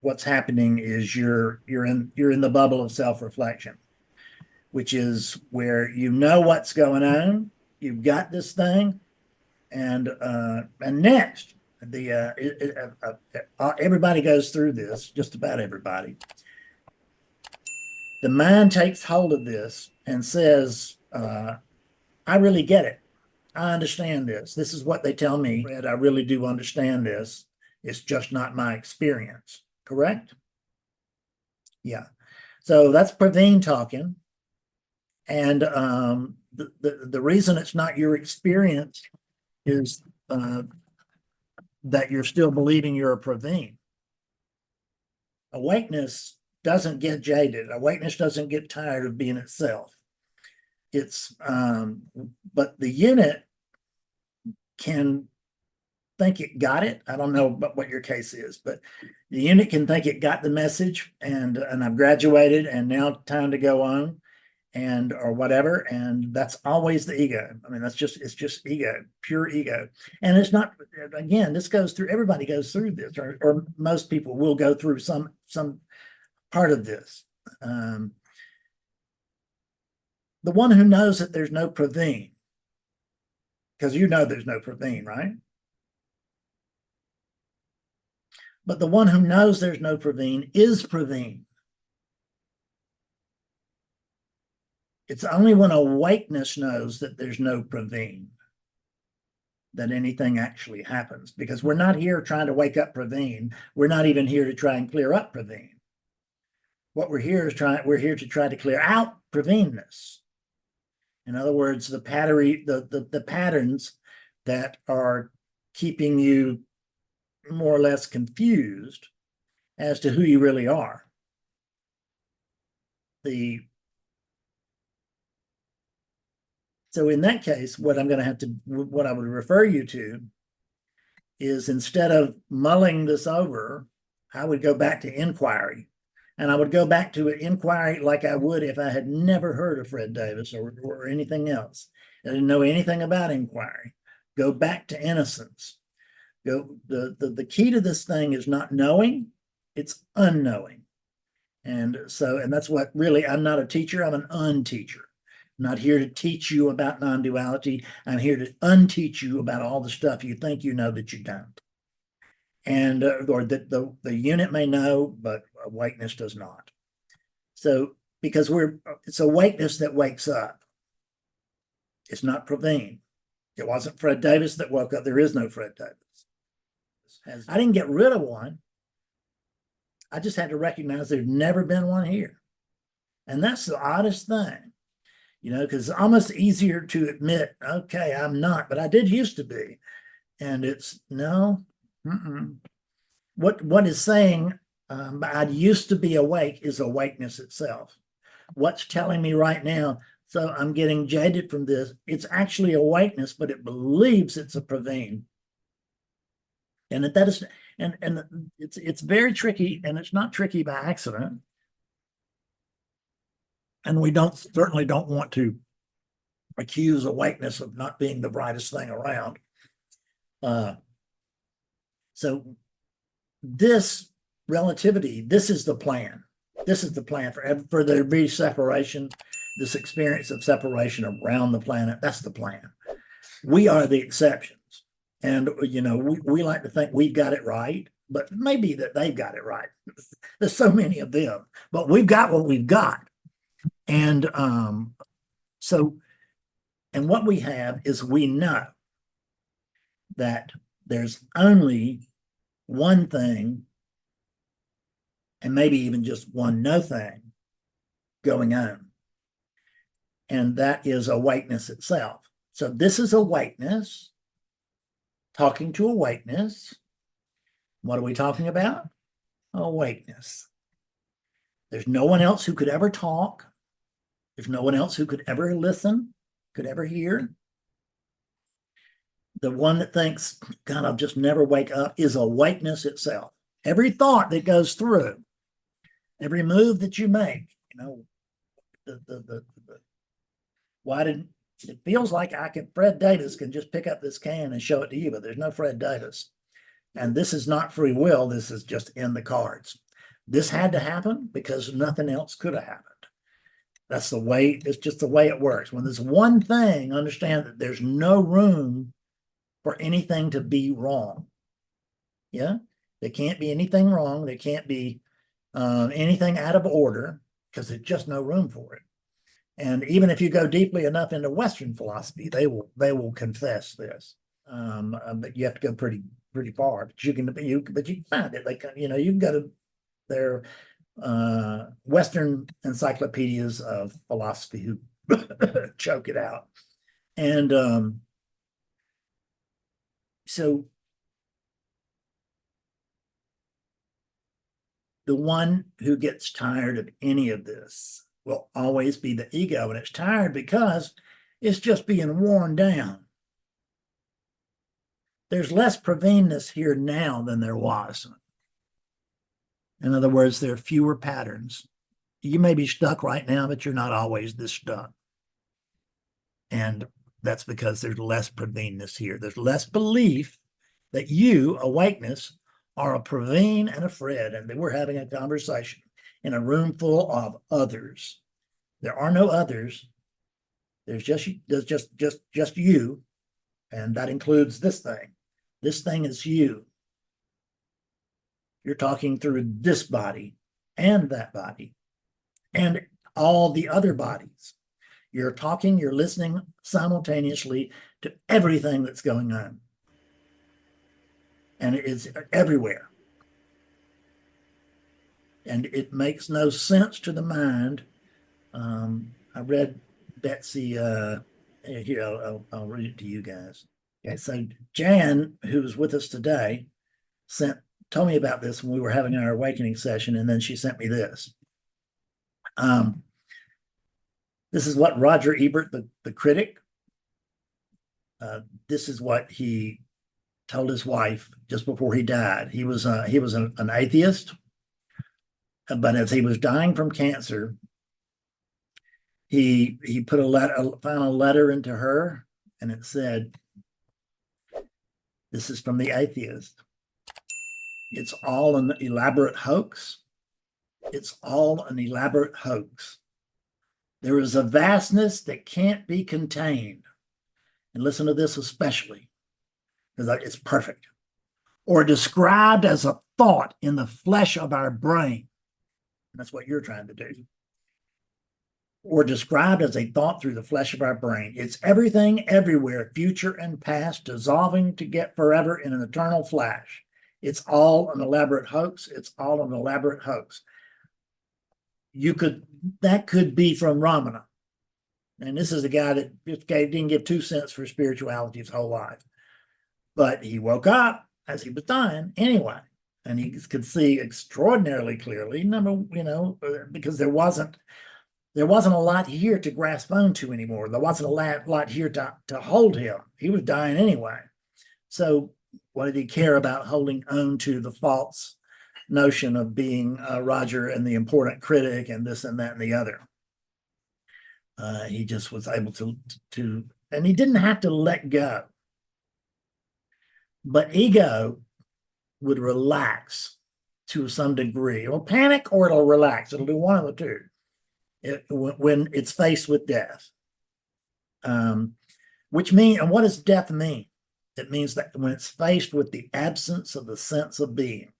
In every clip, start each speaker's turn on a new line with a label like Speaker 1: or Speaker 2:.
Speaker 1: what's happening is you're in the bubble of self-reflection, which is where you know what's going on, you've got this thing, and next everybody goes through this, just about everybody. The mind takes hold of this and says, I really get it. I understand this. This is what they tell me. I really do understand this. It's just not my experience. Correct? Yeah. So that's Praveen talking. And the reason it's not your experience is that you're still believing you're a Praveen. Awakeness doesn't get jaded. Awakeness doesn't get tired of being itself. It's but the unit can think it got it. I don't know what your case is, but the unit can think it got the message, and I've graduated and now time to go on, and or whatever. And that's always the ego. I mean, it's just ego, pure ego. And it's not, again, this goes through, everybody goes through this, or most people will go through some part of this. The one who knows that there's no Praveen, because you know there's no Praveen, right? But the one who knows there's no Praveen is Praveen. It's only when awakeness knows that there's no Praveen that anything actually happens, because we're not here trying to wake up Praveen. We're not even here to try and clear up Praveen. What we're here to try to clear out Praveenness. In other words, the patterns that are keeping you more or less confused as to who you really are. So in that case, what I would refer you to is, instead of mulling this over, I would go back to inquiry. And I would go back to an inquiry like I would if I had never heard of Fred Davis or anything else. I didn't know anything about inquiry. Go back to innocence. The key to this thing is not knowing, it's unknowing. And that's what really, I'm not a teacher, I'm an unteacher. I'm not here to teach you about non-duality. I'm here to unteach you about all the stuff you think you know that you don't. And or that the unit may know, but awakeness does not. So because it's awakeness that wakes up. It's not Praveen. It wasn't Fred Davis that woke up. There is no Fred Davis. I didn't get rid of one. I just had to recognize there's never been one here. And that's the oddest thing, because it's almost easier to admit, okay, I'm not, but I did used to be. And it's no. What is saying I used to be awake is awakeness itself. What's telling me right now, so I'm getting jaded from this, it's actually awakeness, but it believes it's a Praveen. And that is, and it's very tricky, and it's not tricky by accident. And we certainly don't want to accuse awakeness of not being the brightest thing around. So this relativity, this is the plan. This is the plan for there to be separation, this experience of separation around the planet. That's the plan. We are the exceptions. And, we like to think we've got it right, but maybe that they've got it right. There's so many of them, but we've got what we've got. And and what we have is, we know that there's only one thing, and maybe even just one no thing, going on. And that is awakeness itself. So this is awakeness, talking to awakeness. What are we talking about? Awakeness. There's no one else who could ever talk. There's no one else who could ever listen, could ever hear. The one that thinks, God, I'll just never wake up, is awakeness itself. Every thought that goes through, every move that you make, why didn't it feels like Fred Davis can just pick up this can and show it to you, but there's no Fred Davis. And this is not free will. This is just in the cards. This had to happen because nothing else could have happened. That's the way, it's just the way it works. When there's one thing, understand that there's no room for anything to be wrong. Yeah, there can't be anything wrong. There can't be anything out of order because there's just no room for it. And even if you go deeply enough into Western philosophy, they will confess this. But you have to go pretty far. But you can find it. Like, you know, you can go to their Western encyclopedias of philosophy who choke it out. And so the one who gets tired of any of this will always be the ego, and it's tired because it's just being worn down. There's less proveenness here now than there was. In other words, there are fewer patterns. You may be stuck right now, but you're not always this stuck. And that's because there's less proveenness here. There's less belief that you, awakeness, are a Praveen and a Fred, and that we're having a conversation in a room full of others. There are no others. There's just you, and that includes this thing. This thing is you. You're talking through this body and that body and all the other bodies. You're talking, you're listening simultaneously to everything that's going on. And it is everywhere. And it makes no sense to the mind. I read Betsy, here, I'll read it to you guys. Okay, so Jan, who was with us today, told me about this when we were having our awakening session, and then she sent me this. This is what Roger Ebert, the critic, this is what he told his wife just before he died. He was an atheist, but as he was dying from cancer, he put a final letter into her, and it said, "This is from the atheist. It's all an elaborate hoax. It's all an elaborate hoax. There is a vastness that can't be contained." And listen to this especially, because it's perfect. "Or described as a thought in the flesh of our brain." That's what you're trying to do. "Or described as a thought through the flesh of our brain. It's everything, everywhere, future and past, dissolving to get forever in an eternal flash. It's all an elaborate hoax. It's all an elaborate hoax." That could be from Ramana. And this is a guy that didn't give 2 cents for spirituality his whole life. But he woke up as he was dying anyway. And he could see extraordinarily clearly, because there wasn't a lot here to grasp onto anymore. There wasn't a lot here to hold him. He was dying anyway. So what did he care about holding on to the false notion of being Roger and the important critic and this and that and the other? He just was able to, and he didn't have to let go. But ego would relax to some degree. It'll panic or it'll relax. It'll do one of the two when it's faced with death. Which means, and what does death mean? It means that when it's faced with the absence of the sense of being,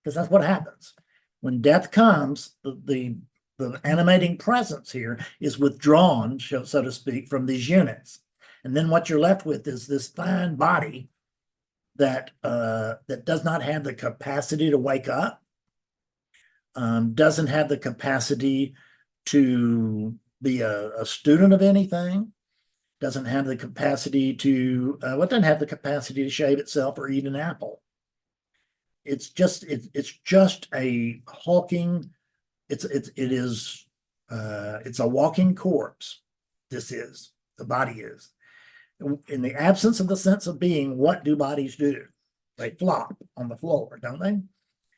Speaker 1: because that's what happens. When death comes, the animating presence here is withdrawn, so to speak, from these units. And then what you're left with is this fine body that does not have the capacity to wake up, doesn't have the capacity to be a student of anything, doesn't have the capacity to shave itself or eat an apple. It's just a hulking. It's a walking corpse. The body is. In the absence of the sense of being, what do bodies do? They flop on the floor, don't they?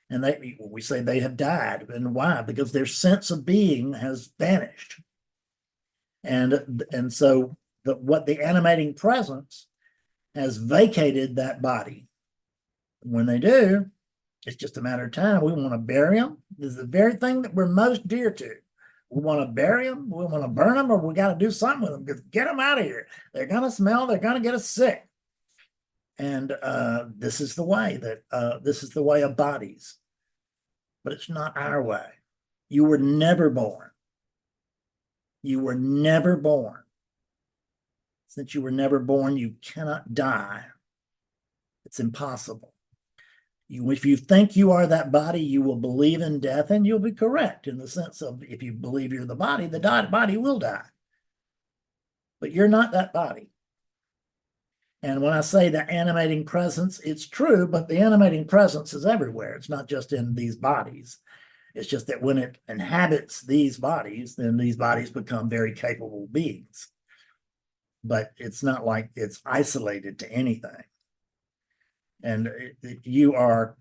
Speaker 1: And we say they have died. And why? Because their sense of being has vanished. And so the animating presence has vacated that body. When they do, it's just a matter of time. We want to bury them, This is the very thing that we're most dear to. We want to bury them, we want to burn them, or we got to do something with them because get them out of here. They're going to smell, they're going to get us sick. And this is the way of bodies. But it's not our way. You were never born. You were never born. Since you were never born, you cannot die. It's impossible. If you think you are that body, you will believe in death, and you'll be correct in the sense of if you believe you're the body will die. But you're not that body. And when I say the animating presence, it's true, but the animating presence is everywhere. It's not just in these bodies. It's just that when it inhabits these bodies, then these bodies become very capable beings. But it's not like it's isolated to anything. And you are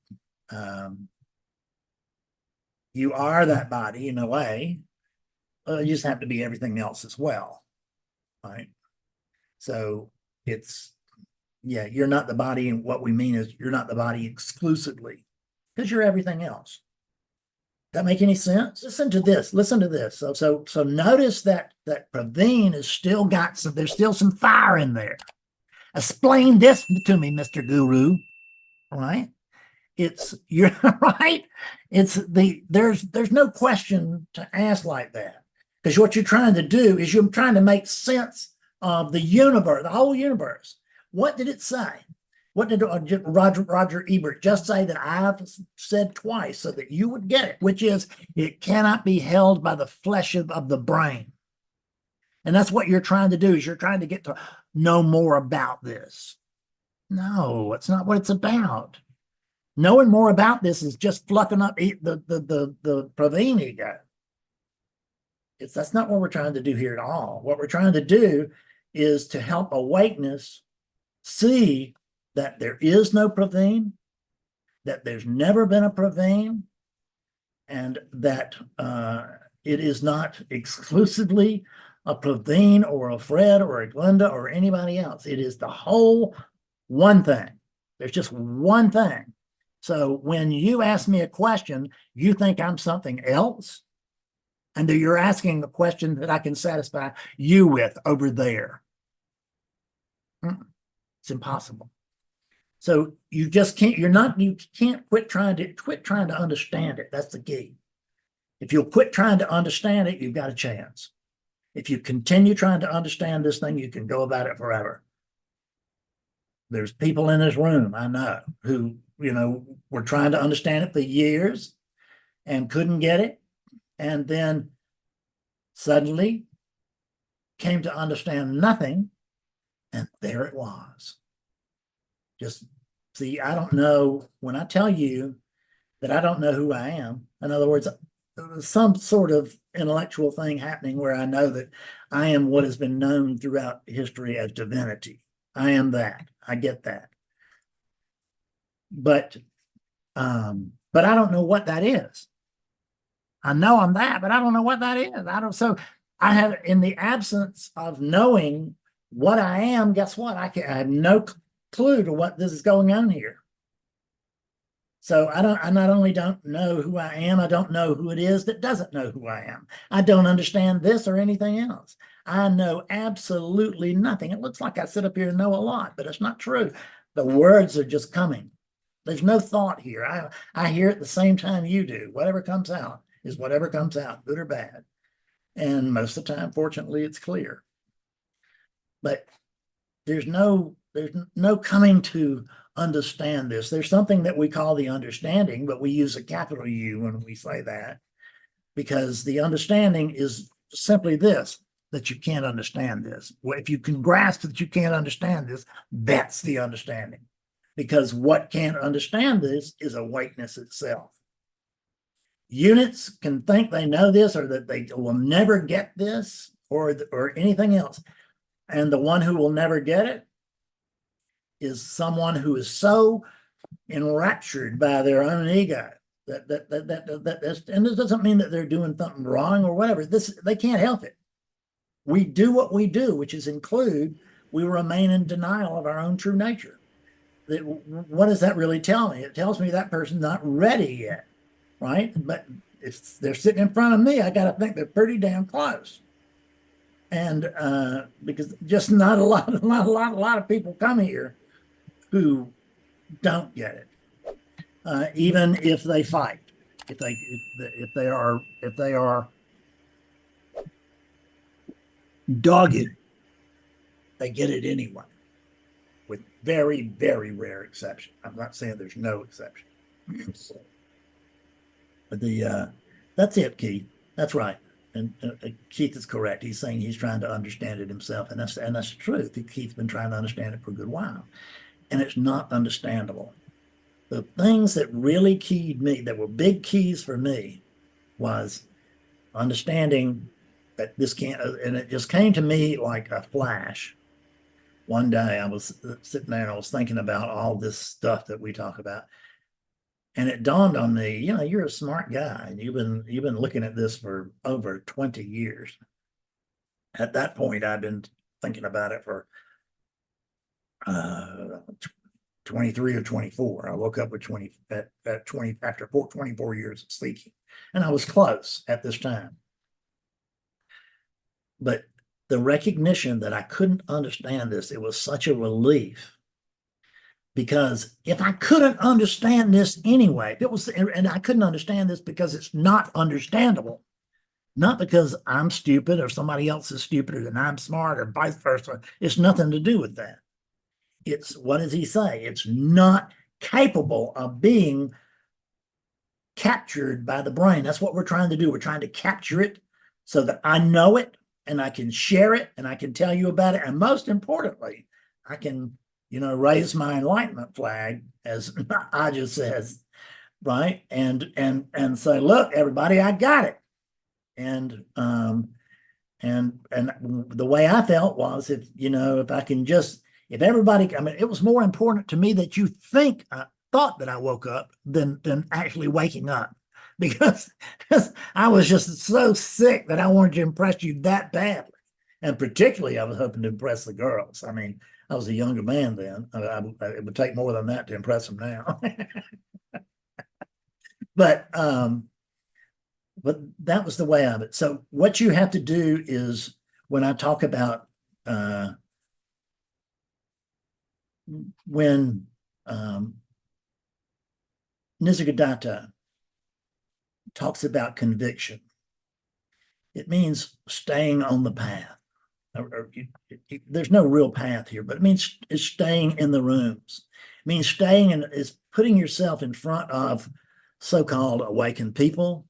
Speaker 1: that body in a way. You just have to be everything else as well, right? So you're not the body, and what we mean is you're not the body exclusively, because you're everything else. That make any sense? Listen to this. So notice that Praveen is still got some. There's still some fire in there. Explain this to me, Mr. Guru. Right? You're right. There's no question to ask like that, because what you're trying to do is you're trying to make sense of the universe, the whole universe. What did it say? What did Roger Ebert just say that I've said twice so that you would get it, which is it cannot be held by the flesh of the brain. And that's what you're trying to do, is you're trying to get to know more about this. No, it's not what it's about. Knowing more about this is just fluffing up the Praveen ego. That's not what we're trying to do here at all. What we're trying to do is to help awakeness see that there is no Praveen, that there's never been a Praveen, and that it is not exclusively a Praveen or a Fred or a Glenda or anybody else. It is the whole one thing. There's just one thing. So when you ask me a question, you think I'm something else, and that you're asking the question that I can satisfy you with over there. It's impossible. So you just can't, you can't quit trying to understand it. That's the key. If you'll quit trying to understand it, you've got a chance. If you continue trying to understand this thing, you can go about it forever. There's people in this room, I know, who, were trying to understand it for years and couldn't get it. And then suddenly came to understand nothing. And there it was. Just see, I don't know, when I tell you that I don't know who I am, in other words, some sort of intellectual thing happening where I know that I am what has been known throughout history as divinity. I am that. I get that. But I don't know what that is. I know I'm that, but I don't know what that is. So I have, in the absence of knowing what I am, guess what? I have no clue to what this is going on here. So I not only don't know who I am, I don't know who it is that doesn't know who I am. I don't understand this or anything else. I know absolutely nothing. It looks like I sit up here and know a lot, but it's not true. The words are just coming. There's no thought here. I hear it the same time you do. Whatever comes out is whatever comes out, good or bad. And most of the time, fortunately, it's clear. But there's no coming to understand this. There's something that we call the understanding, but we use a capital U when we say that, because the understanding is simply this, that you can't understand this. If you can grasp that you can't understand this, that's the understanding. Because what can't understand this is awakeness itself. Units can think they know this, or that they will never get this, or anything else. And the one who will never get it is someone who is so enraptured by their own ego and this doesn't mean that they're doing something wrong or whatever. They can't help it. We do what we do, which is we remain in denial of our own true nature. What does that really tell me? It tells me that person's not ready yet. right? But if they're sitting in front of me, I got to think they're pretty damn close. And because just not a lot of people come here who don't get it, even if they fight, if they are dogged, they get it anyway, with very rare exception. I'm not saying there's no exception. But that's it, Keith. That's right. And Keith is correct. He's saying he's trying to understand it himself, and that's the truth. Keith's been trying to understand it for a good while, and it's not understandable. The things that really keyed me, that were big keys for me, was understanding that this can't, and it just came to me like a flash. One day I was sitting there and I was thinking about all this stuff that we talk about. And it dawned on me, you're a smart guy and you've been looking at this for over 20 years. At that point, I'd been thinking about it for 23 or 24. I woke up with 20 at 20 after 24 years of seeking. And I was close at this time. But the recognition that I couldn't understand this, it was such a relief. Because if I couldn't understand this anyway, if it was, and I couldn't understand this because it's not understandable, not because I'm stupid or somebody else is stupider than I'm smart or vice versa. It's nothing to do with that. It's, what does he say? It's not capable of being captured by the brain. That's what we're trying to do. We're trying to capture it so that I know it and I can share it and I can tell you about it. And most importantly, I can, raise my enlightenment flag, as Aja says, right? And say, look, everybody, I got it. And the way I felt was, if I can just, if everybody, I mean, it was more important to me that you thought that I woke up than actually waking up, because I was just so sick that I wanted to impress you that badly. And particularly, I was hoping to impress the girls. I mean, I was a younger man then. It would take more than that to impress them now. But that was the way of it. So what you have to do is, when I talk about when Nisargadatta talks about conviction, it means staying on the path. There's no real path here, but it means it's staying in the rooms. It means staying and is putting yourself in front of so-called awakened people.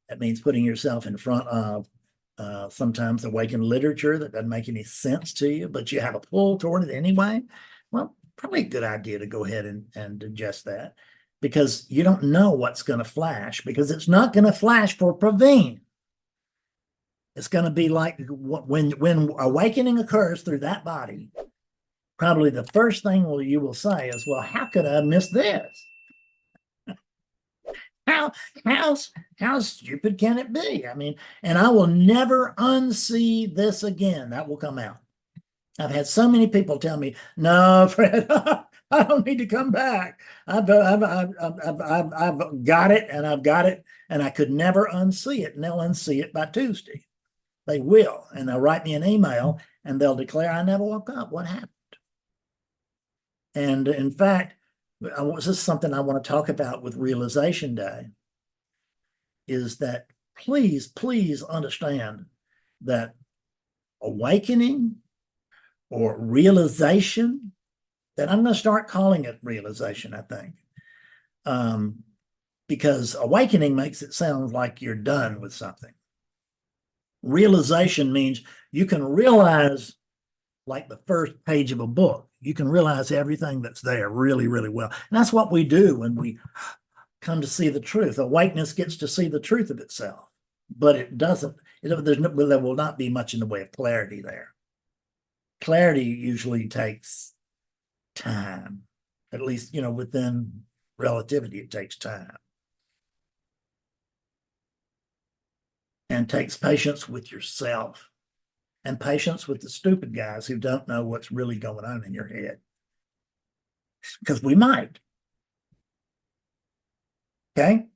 Speaker 1: That means putting yourself in front of sometimes awakened literature that doesn't make any sense to you, but you have a pull toward it anyway. Well, probably a good idea to go ahead and digest that, because you don't know what's going to flash, because it's not going to flash for Praveen. It's going to be like when awakening occurs through that body, probably the first thing you will say is, well, how could I miss this? How stupid can it be? I mean, and I will never unsee this again. That will come out. I've had so many people tell me, no, Fred, I don't need to come back. I've got it, and I've got it, and I could never unsee it. And they'll unsee it by Tuesday. They will, and they'll write me an email and they'll declare, I never woke up. What happened? And in fact, this is something I want to talk about with Realization Day, is that please understand that awakening or realization, that I'm going to start calling it realization, I think, because awakening makes it sound like you're done with something. Realization means you can realize, like the first page of a book, you can realize everything that's there really well. And that's what we do when we come to see the truth. Awakeness gets to see the truth of itself, but it doesn't, there will not be much in the way of clarity there. Clarity usually takes time, at least, within relativity, it takes time. And takes patience with yourself, and patience with the stupid guys who don't know what's really going on in your head. Because we might. Okay?